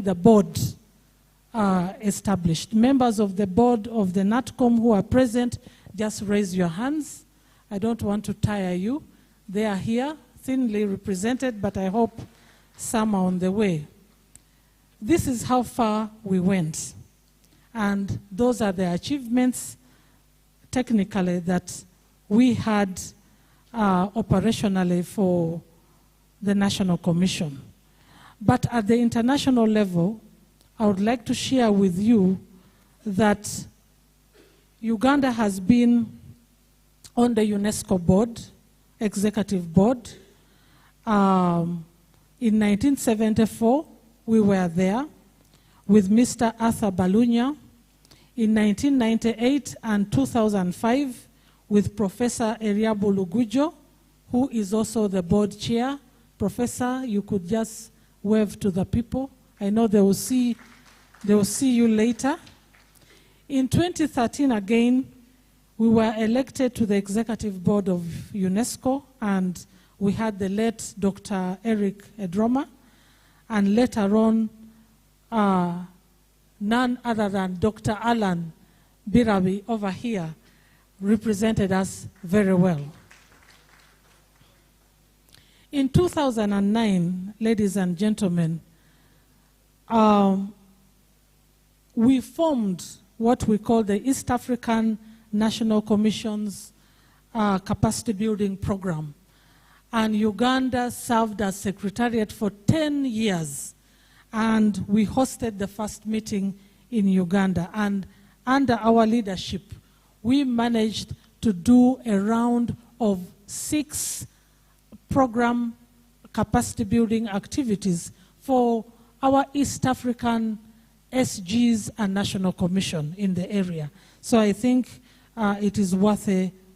the board established. Members of the board of the UNATCOM who are present, just raise your hands. I don't want to tire you. They are here, thinly represented, but I hope some are on the way. This is how far we went. And those are the achievements, technically, that we had operationally for the National Commission. But at the international level, I would like to share with you that Uganda has been on the UNESCO board, executive board. In 1974, we were there with Mr. Arthur Balunya. In 1998 and 2005, with Professor Eriabu Lugujo, who is also the board chair. Professor, you could just wave to the people. I know they will see you later. In 2013 again, we were elected to the executive board of UNESCO, and we had the late Dr. Eric Edroma, and later on, none other than Dr. Alan Birabi over here represented us very well. In 2009, ladies and gentlemen, we formed what we call the East African National Commission's capacity building program. And Uganda served as secretariat for 10 years. And we hosted the first meeting in Uganda. And under our leadership, we managed to do a round of 6 program capacity building activities for our East African SGs and National Commission in the area. So I think it is worth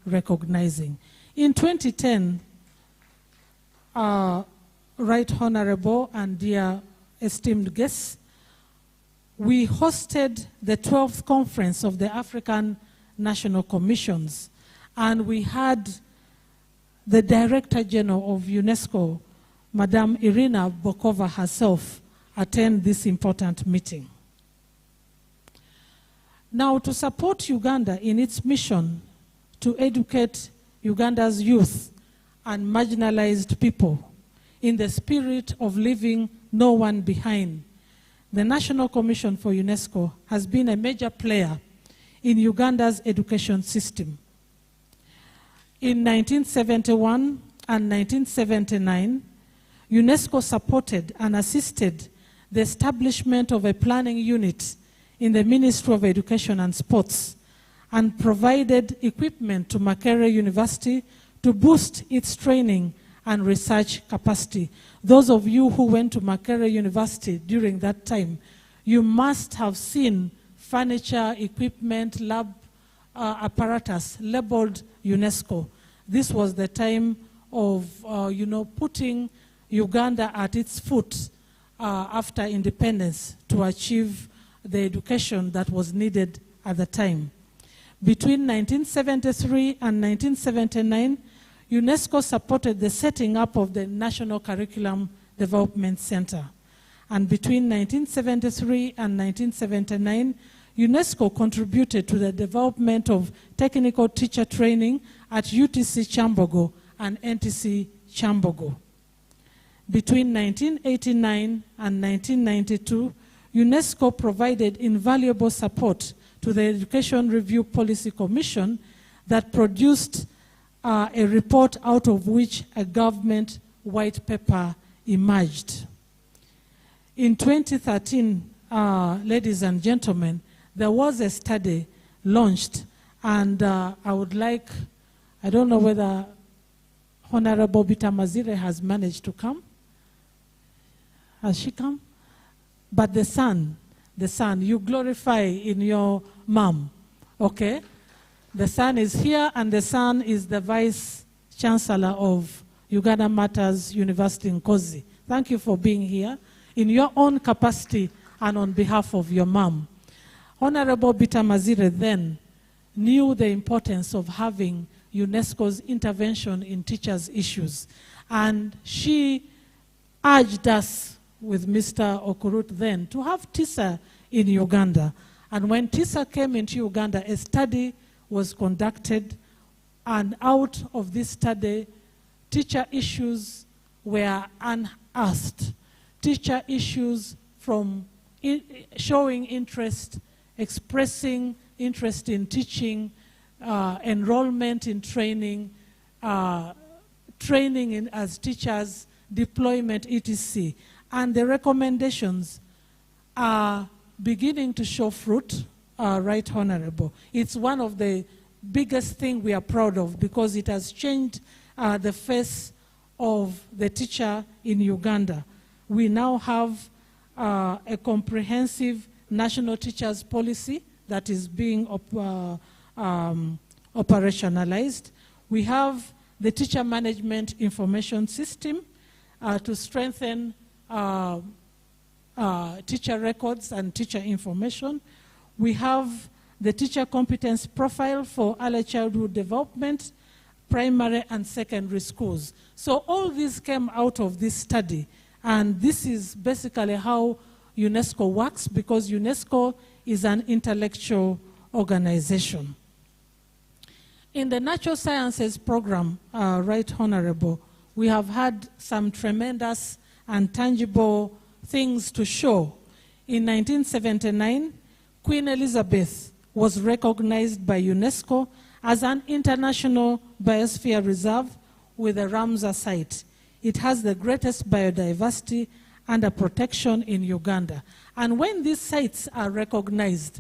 recognizing. In 2010, Right Honorable and dear esteemed guests, we hosted the 12th conference of the African National Commissions, and we had the Director General of UNESCO, Madame Irina Bokova herself, attend this important meeting. Now, to support Uganda in its mission to educate Uganda's youth and marginalized people in the spirit of leaving no one behind, the National Commission for UNESCO has been a major player in Uganda's education system. In 1971 and 1979, UNESCO supported and assisted the establishment of a planning unit in the Ministry of Education and Sports, and provided equipment to Makerere University to boost its training and research capacity. Those of you who went to Makerere University during that time, you must have seen furniture, equipment, lab apparatus labeled UNESCO. This was the time of, putting Uganda at its foot after independence to achieve the education that was needed at the time. Between 1973 and 1979, UNESCO supported the setting up of the National Curriculum Development Center. And between 1973 and 1979, UNESCO contributed to the development of technical teacher training at UTC Chambogo and NTC Chambogo. Between 1989 and 1992, UNESCO provided invaluable support to the Education Review Policy Commission that produced a report out of which a government white paper emerged. In 2013, ladies and gentlemen, there was a study launched, and I would like, I don't know whether Honorable Bitamazire has managed to come. Has she come? But the son, you glorify in your mom, okay? The son is here, and the son is the Vice Chancellor of Uganda Matters University in Kozi. Thank you for being here in your own capacity and on behalf of your mom. Honorable Bitamazire then knew the importance of having UNESCO's intervention in teachers' issues, and she urged us with Mr. Okurut then to have TISA in Uganda. And when TISA came into Uganda, a study was conducted, and out of this study, teacher issues were unearthed. Teacher issues from showing interest, expressing interest in teaching, enrollment in training, training as teachers, deployment, etc. And the recommendations are beginning to show fruit, Right Honorable. It's one of the biggest things we are proud of because it has changed the face of the teacher in Uganda. We now have a comprehensive national teachers policy that is being operationalized. We have the teacher management information system to strengthen teacher records and teacher information. We have the teacher competence profile for early childhood development, primary and secondary schools. So all these came out of this study. And this is basically how UNESCO works, because UNESCO is an intellectual organization. In the natural sciences program, Right Honorable, we have had some tremendous and tangible things to show. In 1979, Queen Elizabeth was recognized by UNESCO as an international biosphere reserve with a Ramsar site. It has the greatest biodiversity under protection in Uganda. And when these sites are recognized,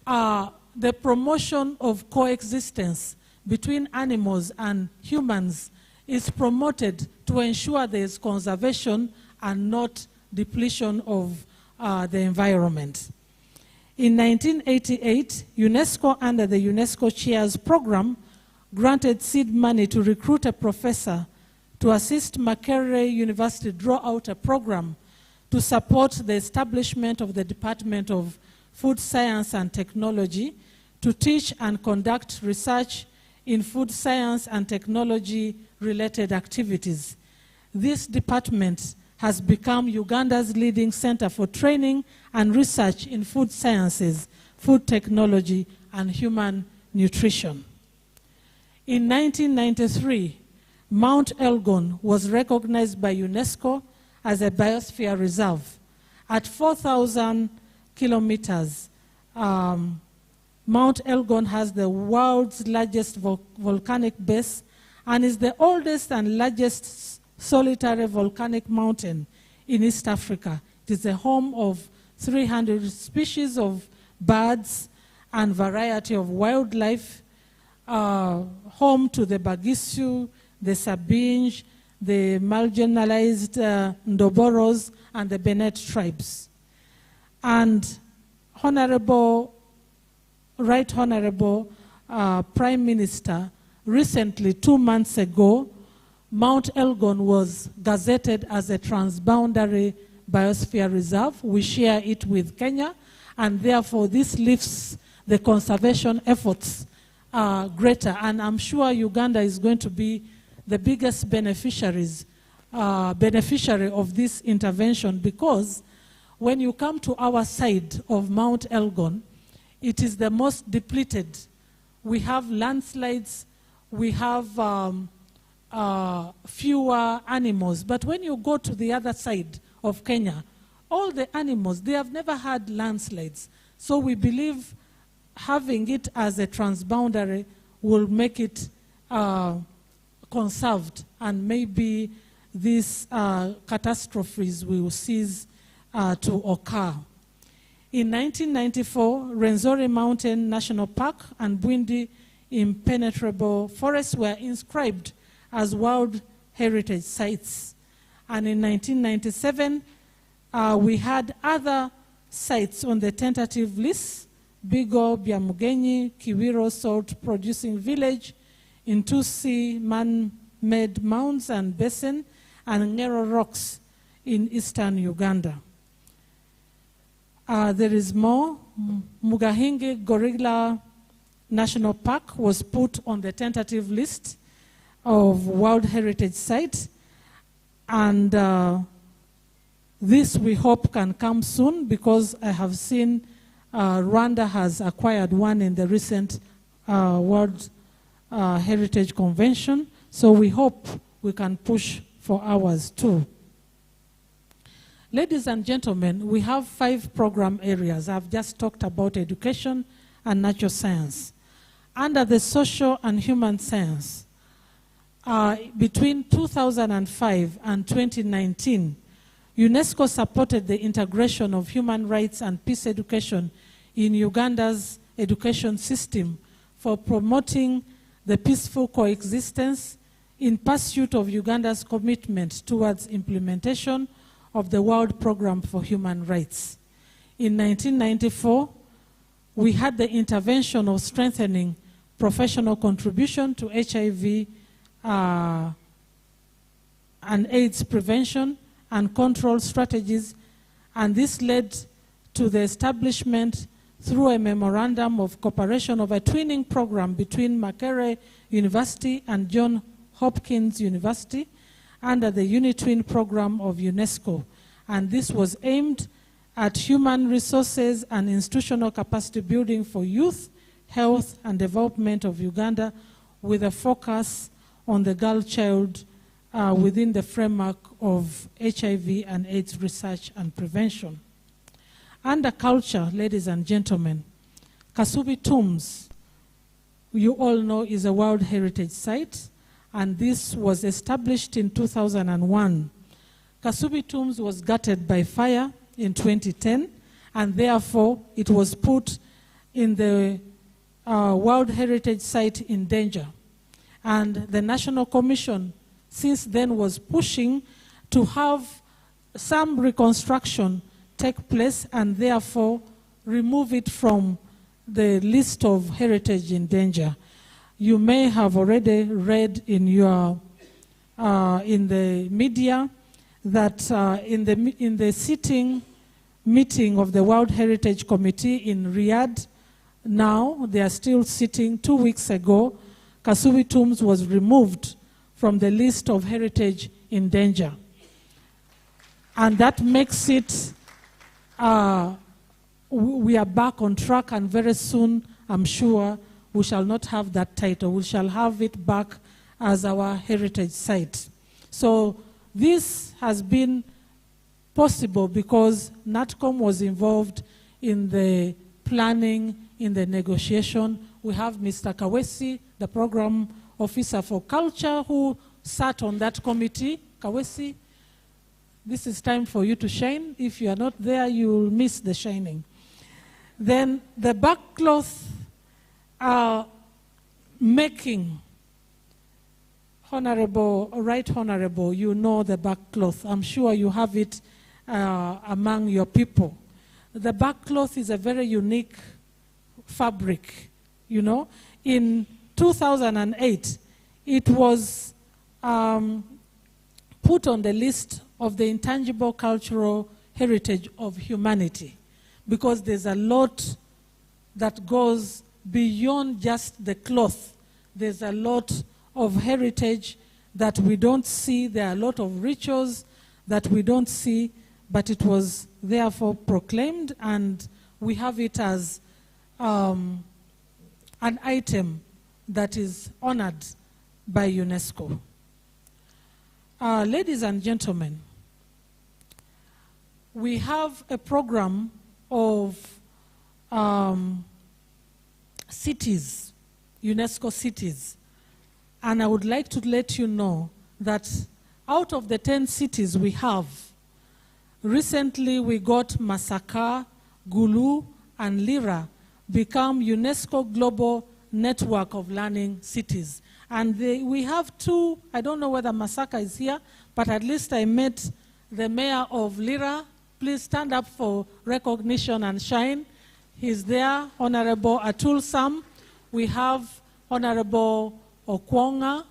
the promotion of coexistence between animals and humans is promoted to ensure there is conservation and not depletion of the environment. In 1988, UNESCO, under the UNESCO Chairs program, granted seed money to recruit a professor to assist Makerere University draw out a program to support the establishment of the Department of Food Science and Technology to teach and conduct research in food science and technology-related activities. This department has become Uganda's leading center for training and research in food sciences, food technology, and human nutrition. In 1993, Mount Elgon was recognized by UNESCO as a biosphere reserve. At 4,000 kilometers, Mount Elgon has the world's largest volcanic base and is the oldest and largest solitary volcanic mountain in East Africa. It is the home of 300 species of birds and variety of wildlife, home to the Bagisu, the Sabinj, the marginalized Ndoboros, and the Benet tribes. And Right Honorable Prime Minister, recently, 2 months ago, Mount Elgon was gazetted as a transboundary biosphere reserve. We share it with Kenya, and therefore this lifts the conservation efforts greater. And I'm sure Uganda is going to be the biggest beneficiary of this intervention, because when you come to our side of Mount Elgon, it is the most depleted. We have landslides, we have fewer animals. But when you go to the other side of Kenya, all the animals, they have never had landslides. So we believe having it as a transboundary will make it conserved, and maybe these catastrophes will cease to occur. In 1994, Rwenzori Mountain National Park and Bwindi Impenetrable Forests were inscribed as World Heritage Sites. And in 1997, we had other sites on the tentative list: Bigo, Byamugenyi, Kiwiro Salt Producing Village, Intusi Man-Made Mounds and Basin, and Ngero Rocks in eastern Uganda. There is more. Mugahingi Gorilla National Park was put on the tentative list of World Heritage Sites, and This we hope can come soon, because I have seen Rwanda has acquired one in the recent World Heritage Convention. So we hope we can push for ours too. Ladies and gentlemen, we have 5 program areas. I've just talked about education and natural science. Under the social and human science, between 2005 and 2019, UNESCO supported the integration of human rights and peace education in Uganda's education system for promoting the peaceful coexistence in pursuit of Uganda's commitment towards implementation of the World Programme for Human Rights. In 1994, we had the intervention of strengthening professional contribution to HIV and AIDS prevention and control strategies, and this led to the establishment through a memorandum of cooperation of a twinning program between Makerere University and Johns Hopkins University under the UniTwin program of UNESCO, and this was aimed at human resources and institutional capacity building for youth, health and development of Uganda, with a focus on the girl-child within the framework of HIV and AIDS research and prevention. Under culture, ladies and gentlemen, Kasubi Tombs, you all know, is a World Heritage Site, and this was established in 2001. Kasubi Tombs was gutted by fire in 2010, and therefore it was put in the World Heritage Site in danger. And the National Commission since then was pushing to have some reconstruction take place and therefore remove it from the list of heritage in danger. You may have already read in your in the media that in the sitting meeting of the World Heritage Committee in Riyadh, now they are still sitting. 2 weeks ago, Kasubi Tombs was removed from the list of heritage in danger. And that makes it, we are back on track, and very soon, I'm sure, we shall not have that title. We shall have it back as our heritage site. So this has been possible because UNATCOM was involved in the planning, in the negotiation. We have Mr. Kawesi, the program officer for culture, who sat on that committee. Kawesi, this is time for you to shine. If you are not there, you will miss the shining. Then the backcloth making, Honorable, Right Honorable, you know the backcloth. I'm sure you have it among your people. The backcloth is a very unique fabric, you know. In 2008, it was put on the list of the intangible cultural heritage of humanity, because there's a lot that goes beyond just the cloth. There's a lot of heritage that we don't see. There are a lot of rituals that we don't see, but it was therefore proclaimed, and we have it as an item that is honored by UNESCO. Ladies and gentlemen, we have a program of cities, UNESCO cities, and I would like to let you know that out of the 10 cities we have, recently we got Masaka, Gulu, and Lira become UNESCO Global Network of Learning Cities. And we have 2, I don't know whether Masaka is here, but at least I met the mayor of Lira. Please stand up for recognition and shine. He's there, Honorable Atul Sam. We have Honorable Okwonga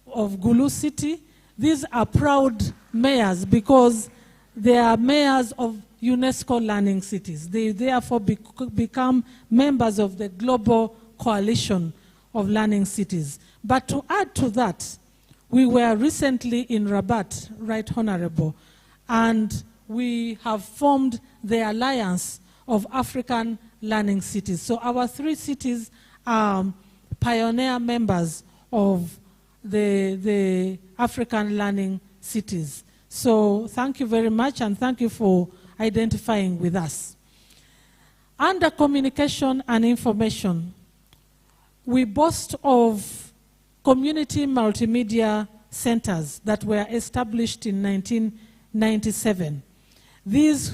of Gulu City. These are proud mayors because they are mayors of UNESCO learning cities. They therefore become members of the global coalition of learning cities. But to add to that, we were recently in Rabat, Right Honorable, and we have formed the Alliance of African Learning Cities. So our 3 cities are pioneer members of the African Learning Cities. So thank you very much, and thank you for identifying with us. Under communication and information, we boast of community multimedia centers that were established in 1997. These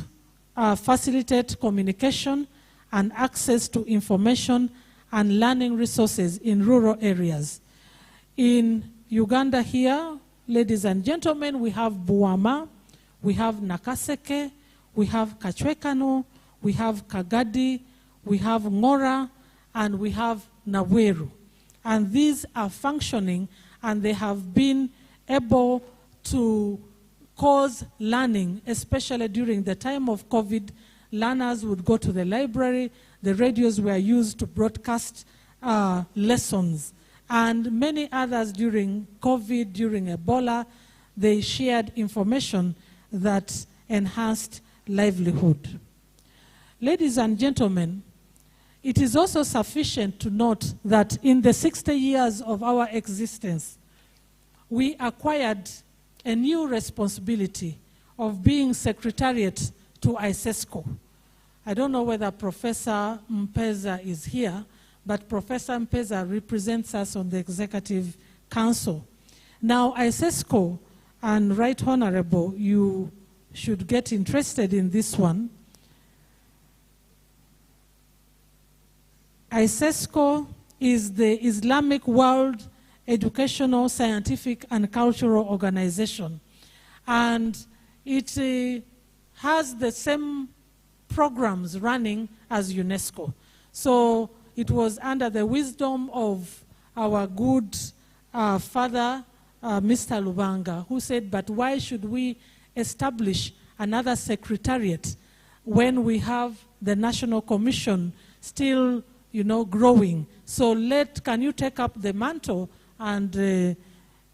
facilitate communication and access to information and learning resources in rural areas. In Uganda here, ladies and gentlemen, we have Buama, we have Nakaseke, we have Kachwekano, we have Kagadi, we have Ngora, and we have Naweru. And these are functioning, and they have been able to cause learning, especially during the time of COVID. Learners would go to the library, the radios were used to broadcast lessons, and many others during COVID, during Ebola, they shared information that enhanced livelihood. Ladies and gentlemen, it is also sufficient to note that in the 60 years of our existence, we acquired a new responsibility of being secretariat to ISESCO. I don't know whether Professor Mpeza is here, but Professor Mpeza represents us on the Executive Council. Now, ISESCO, and Right Honorable, you should get interested in this one. ISESCO is the Islamic World Educational, Scientific, and Cultural Organization. And it has the same programs running as UNESCO. So it was under the wisdom of our good father, Mr. Lubanga, who said, but why should we establish another secretariat when we have the National Commission still, growing? So can you take up the mantle? And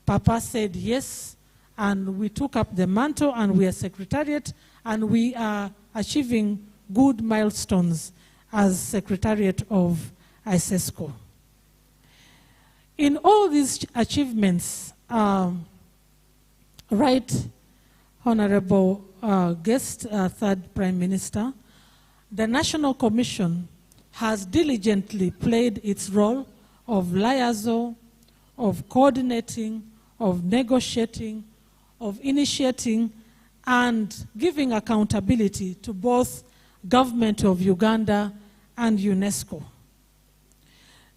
Papa said yes, and we took up the mantle, and we are secretariat, and we are achieving good milestones as secretariat of ISESCO. In all these achievements, Right Honorable guest, Third Prime Minister, the National Commission has diligently played its role of liaison, of coordinating, of negotiating, of initiating, and giving accountability to both government of Uganda and UNESCO.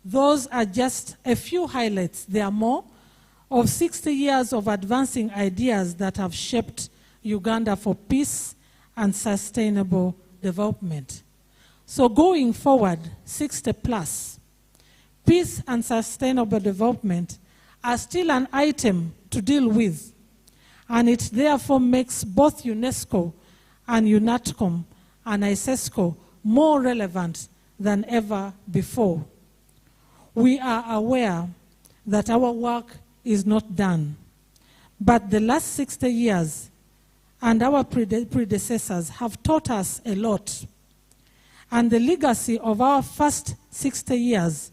Those are just a few highlights. There are more of 60 years of advancing ideas that have shaped Uganda for peace and sustainable development. So going forward, 60 plus, peace and sustainable development are still an item to deal with, and it therefore makes both UNESCO and UNATCOM and ISESCO more relevant than ever before. We are aware that our work is not done, but the last 60 years and our predecessors have taught us a lot, and the legacy of our first 60 years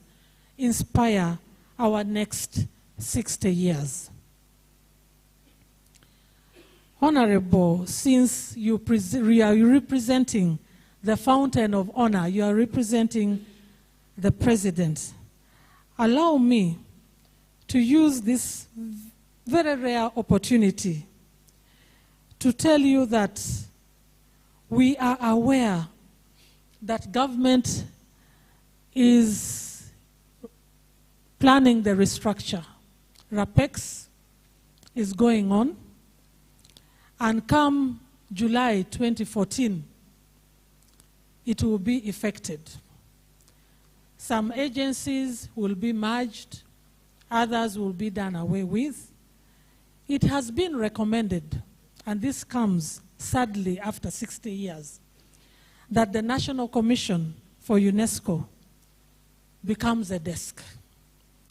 inspire our next 60 years. Honorable, since you are representing the fountain of honor, you are representing the president, allow me to use this very rare opportunity to tell you that we are aware that government is planning the restructure. RAPEX is going on, and come July 2014, it will be effected. Some agencies will be merged, others will be done away with. It has been recommended, and this comes sadly after 60 years, that the National Commission for UNESCO becomes a desk.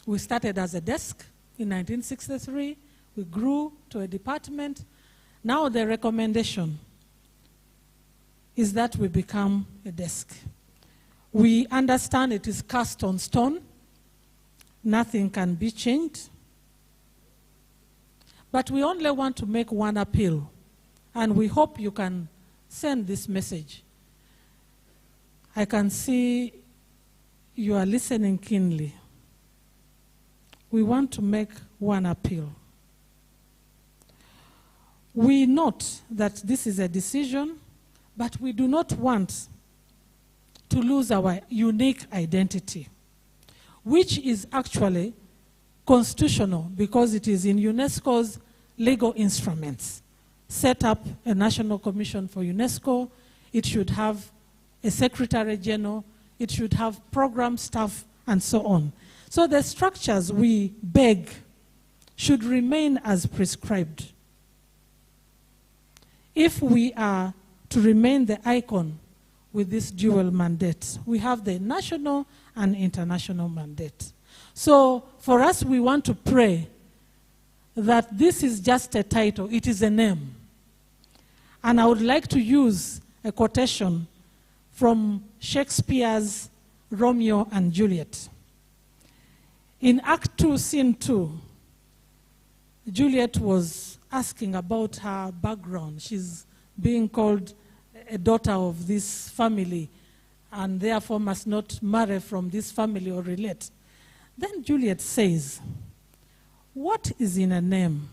We started as a desk in 1963, we grew to a department. Now the recommendation is that we become a desk. We understand it is cast on stone. Nothing can be changed. But we only want to make one appeal, and we hope you can send this message. I can see you are listening keenly. We want to make one appeal. We note that this is a decision, but we do not want to lose our unique identity, which is actually constitutional because it is in UNESCO's legal instruments. Set up a national commission for UNESCO. It should have a secretary general. It should have program staff and so on. So the structures we beg should remain as prescribed. If we are to remain the icon with this dual mandate, we have the national and international mandate. So for us, we want to pray that this is just a title, it is a name. And I would like to use a quotation from Shakespeare's Romeo and Juliet. In Act 2, Scene 2, Juliet was asking about her background. She's being called a daughter of this family and therefore must not marry from this family or relate. Then Juliet says, "What is in a name